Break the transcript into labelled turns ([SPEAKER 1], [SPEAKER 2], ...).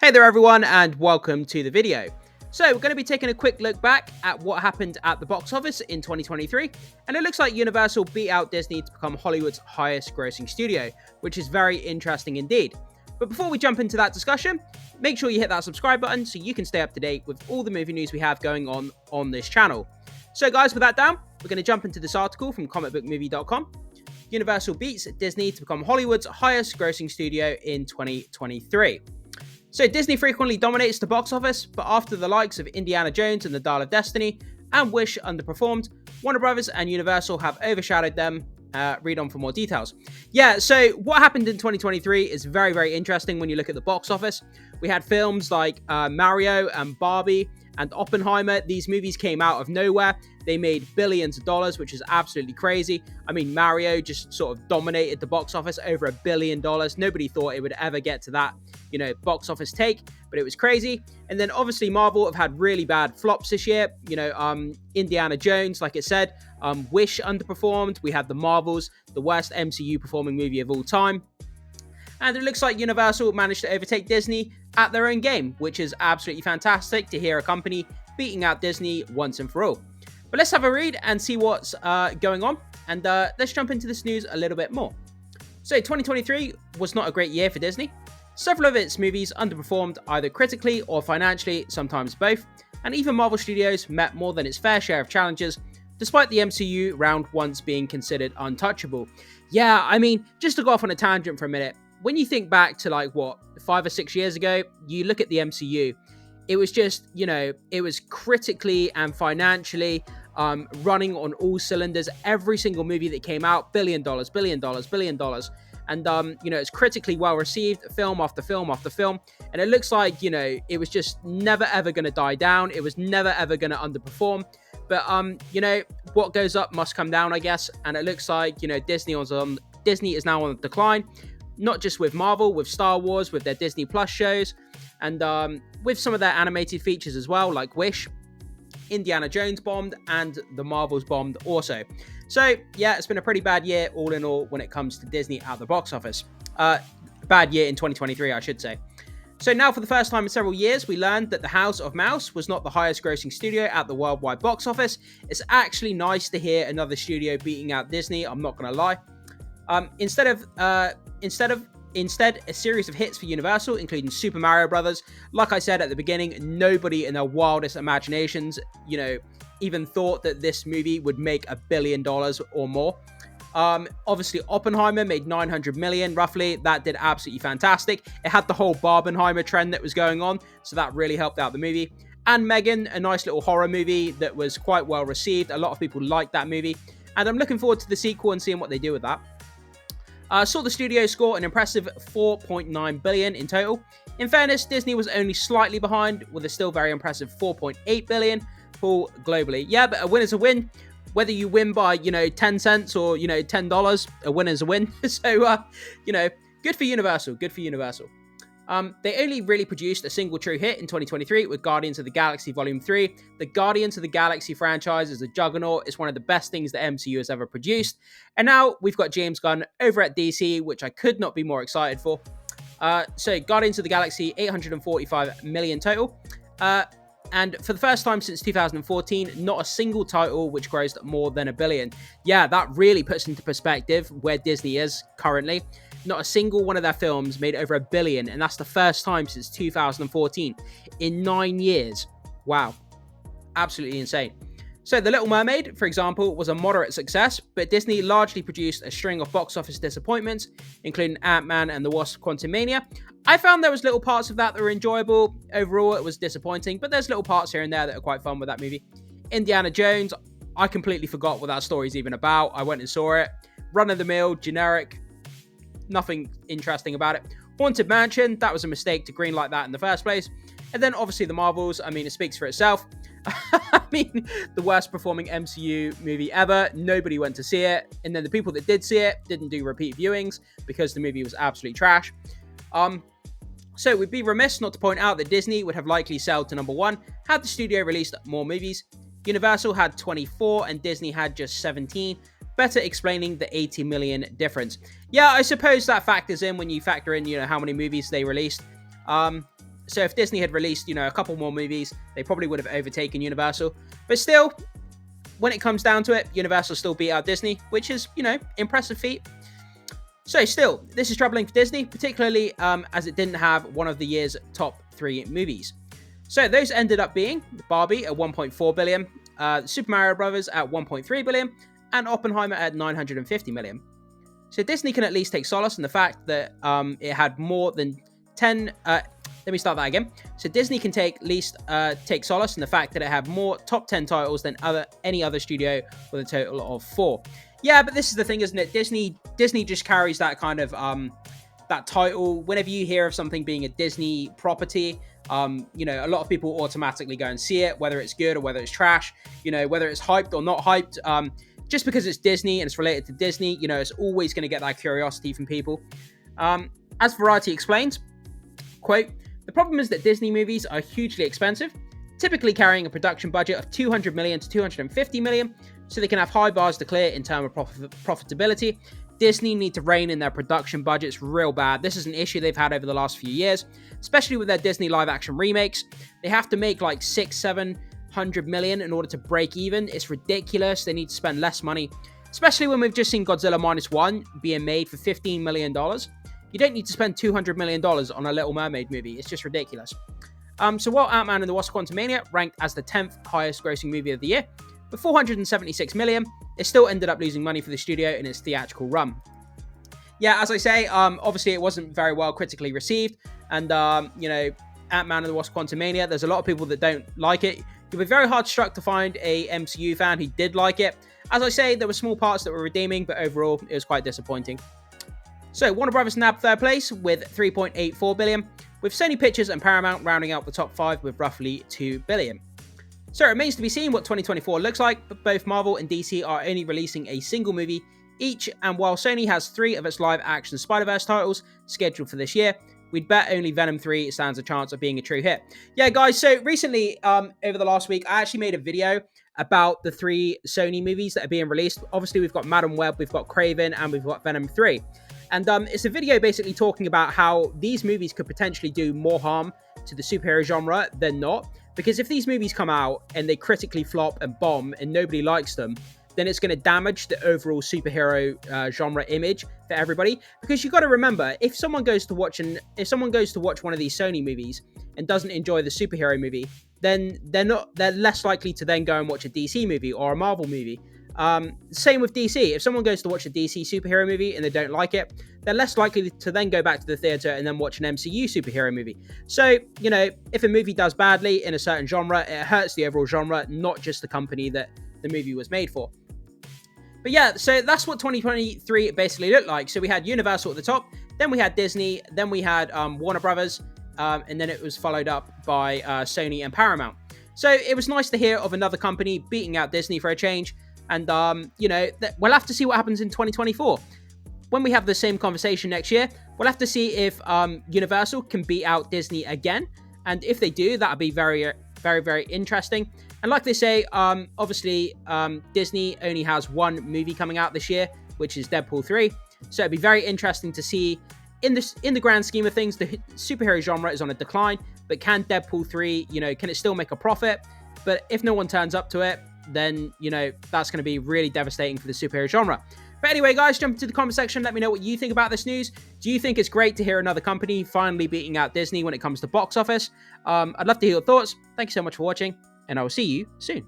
[SPEAKER 1] Hey there everyone, and welcome to the video. So we're going to be taking a quick look back at what happened at the box office in 2023, and it looks like Universal beat out Disney to become Hollywood's highest grossing studio, which is very interesting indeed. But before we jump into that discussion, make sure you hit that subscribe button so you can stay up to date with all the movie news we have going on this channel. So guys, with that down, we're going to jump into this article from comicbookmovie.com. Universal beats Disney to become Hollywood's highest grossing studio in 2023. So Disney frequently dominates the box office, but after the likes of Indiana Jones and the Dial of Destiny and Wish underperformed, WarnerBros and Universal have overshadowed them. Read on for more details. Yeah, so what happened in 2023 is very, very interesting when you look at the box office. We had films like Mario and Barbie and Oppenheimer. These movies came out of nowhere. They made billions of dollars, which is absolutely crazy. I mean, Mario just sort of dominated the box office, over $1 billion. Nobody thought it would ever get to that, box office take, but it was crazy. And then obviously Marvel have had really bad flops this year. Indiana Jones, like it said, Wish underperformed. We had The Marvels, the worst MCU performing movie of all time. And it looks like Universal managed to overtake Disney at their own game, which is absolutely fantastic to hear a company beating out Disney once and for all. But let's have a read and see what's going on, and let's jump into this news a little bit more. So 2023 was not a great year for Disney. Several of its movies underperformed either critically or financially, sometimes both, and even Marvel Studios met more than its fair share of challenges, despite the MCU round once being considered untouchable. Yeah, I mean, just to go off on a tangent for a minute, when you think back to 5 or 6 years ago, you look at the MCU, it was just, it was critically and financially running on all cylinders. Every single movie that came out, $1 billion. And, it's critically well received, film after film after film. And it looks like, it was just never ever going to die down. It was never ever going to underperform. But, what goes up must come down, I guess. And it looks like, Disney is now on the decline. Not just with Marvel, with Star Wars, with their Disney Plus shows, and with some of their animated features as well, like Wish. Indiana Jones bombed, and the Marvels bombed also. So, yeah, it's been a pretty bad year, all in all, when it comes to Disney at the box office. Bad year in 2023, I should say. So now, for the first time in several years, we learned that The House of Mouse was not the highest grossing studio at the worldwide box office. It's actually nice to hear another studio beating out Disney, I'm not going to lie. Instead, a series of hits for Universal, including Super Mario Bros. Like I said at the beginning, nobody in their wildest imaginations, even thought that this movie would make $1 billion or more. Obviously, Oppenheimer made $900 million, roughly. That did absolutely fantastic. It had the whole Barbenheimer trend that was going on, so that really helped out the movie. And Megan, a nice little horror movie that was quite well received. A lot of people liked that movie, and I'm looking forward to the sequel and seeing what they do with that. Saw the studio score an impressive $4.9 billion in total. In fairness, Disney was only slightly behind, with a still very impressive $4.8 billion pull globally. Yeah, but a win is a win. Whether you win by, 10 cents or, $10, a win is a win. So, good for Universal. Good for Universal. They only really produced a single true hit in 2023 with Guardians of the Galaxy Volume 3. The Guardians of the Galaxy franchise is a juggernaut. It's one of the best things the MCU has ever produced. And now we've got James Gunn over at DC, which I could not be more excited for. So Guardians of the Galaxy, $845 million total. And for the first time since 2014, not a single title which grossed more than $1 billion. Yeah, that really puts into perspective where Disney is currently. Not a single one of their films made over $1 billion, and that's the first time since 2014 in 9 years. Wow. Absolutely insane. So The Little Mermaid, for example, was a moderate success, but Disney largely produced a string of box office disappointments, including Ant-Man and the Wasp: Quantumania. I found there was little parts of that were enjoyable. Overall, it was disappointing, but there's little parts here and there that are quite fun with that movie. Indiana Jones, I completely forgot what that story's even about. I went and saw it. Run-of-the-mill, generic, nothing interesting about it. Haunted Mansion, that was a mistake to greenlight that in the first place. And then obviously the Marvels, I mean, it speaks for itself. I mean, the worst performing MCU movie ever. Nobody went to see it. And then the people that did see it didn't do repeat viewings because the movie was absolutely trash. So we'd be remiss not to point out that Disney would have likely sailed to number one had the studio released more movies. Universal had 24 and Disney had just 17. Better explaining the 80 million difference. Yeah, I suppose that factors in when you factor in, how many movies they released. So if Disney had released, a couple more movies, they probably would have overtaken Universal. But still, when it comes down to it, Universal still beat out Disney, which is, impressive feat. So still, this is troubling for Disney, particularly as it didn't have one of the year's top 3 movies. So those ended up being Barbie at 1.4 billion, Super Mario Bros. At 1.3 billion, and Oppenheimer at 950 million. So Disney can at least take solace in the fact that it had more than 10... let me start that again. So Disney can take solace in the fact that it had more top 10 titles than any other studio with a total of 4. Yeah, but this is the thing, isn't it? Disney just carries that kind of that title. Whenever you hear of something being a Disney property, a lot of people automatically go and see it, whether it's good or whether it's trash, whether it's hyped or not hyped. Just because it's Disney and it's related to Disney, it's always going to get that curiosity from people. As Variety explains, quote, "The problem is that Disney movies are hugely expensive, typically carrying a production budget of 200 million to 250 million, so they can have high bars to clear in terms of profitability. Disney need to rein in their production budgets real bad. This is an issue they've had over the last few years, especially with their Disney live-action remakes. They have to make like 600-700 million in order to break even. It's ridiculous. They need to spend less money, especially when we've just seen Godzilla Minus One being made for $15 million. You don't need to spend $200 million on a Little Mermaid movie. It's just ridiculous." So while Ant-Man and the Wasp: Quantumania ranked as the 10th highest grossing movie of the year, with 476 million, it still ended up losing money for the studio in its theatrical run. Yeah, as I say, obviously it wasn't very well critically received, and Ant-Man and the Wasp: Quantumania, there's a lot of people that don't like it. You'll be very hard struck to find a MCU fan who did like it. As I say, there were small parts that were redeeming, but overall it was quite disappointing. So WarnerBros nabbed third place with 3.84 billion, with Sony Pictures and Paramount rounding out the top 5 with roughly 2 billion. So it remains to be seen what 2024 looks like, but both Marvel and DC are only releasing a single movie each, and while Sony has 3 of its live-action Spider-Verse titles scheduled for this year, we'd bet only Venom 3 stands a chance of being a true hit. Yeah, guys, so recently, over the last week, I actually made a video about the 3 Sony movies that are being released. Obviously, we've got Madam Web, we've got Kraven, and we've got Venom 3. And it's a video basically talking about how these movies could potentially do more harm to the superhero genre than not. Because if these movies come out and they critically flop and bomb and nobody likes them, then it's going to damage the overall superhero genre image for everybody. Because you've got to remember, if someone goes to watch one of these Sony movies and doesn't enjoy the superhero movie, then they're less likely to then go and watch a DC movie or a Marvel movie. Same with DC. If someone goes to watch a DC superhero movie and they don't like it, they're less likely to then go back to the theater and then watch an MCU superhero movie. So, if a movie does badly in a certain genre, it hurts the overall genre, not just the company that the movie was made for. But yeah, so that's what 2023 basically looked like. So we had Universal at the top, then we had Disney, then we had Warner Brothers, and then it was followed up by Sony and Paramount. So it was nice to hear of another company beating out Disney for a change. And, we'll have to see what happens in 2024. When we have the same conversation next year, we'll have to see if Universal can beat out Disney again. And if they do, that'll be very, very, very interesting. And like they say, obviously, Disney only has one movie coming out this year, which is Deadpool 3. So it'd be very interesting to see, in the grand scheme of things, the superhero genre is on a decline. But can Deadpool 3, can it still make a profit? But if no one turns up to it, then, that's going to be really devastating for the superhero genre. But anyway, guys, jump into the comment section. Let me know what you think about this news. Do you think it's great to hear another company finally beating out Disney when it comes to box office? I'd love to hear your thoughts. Thank you so much for watching, and I will see you soon.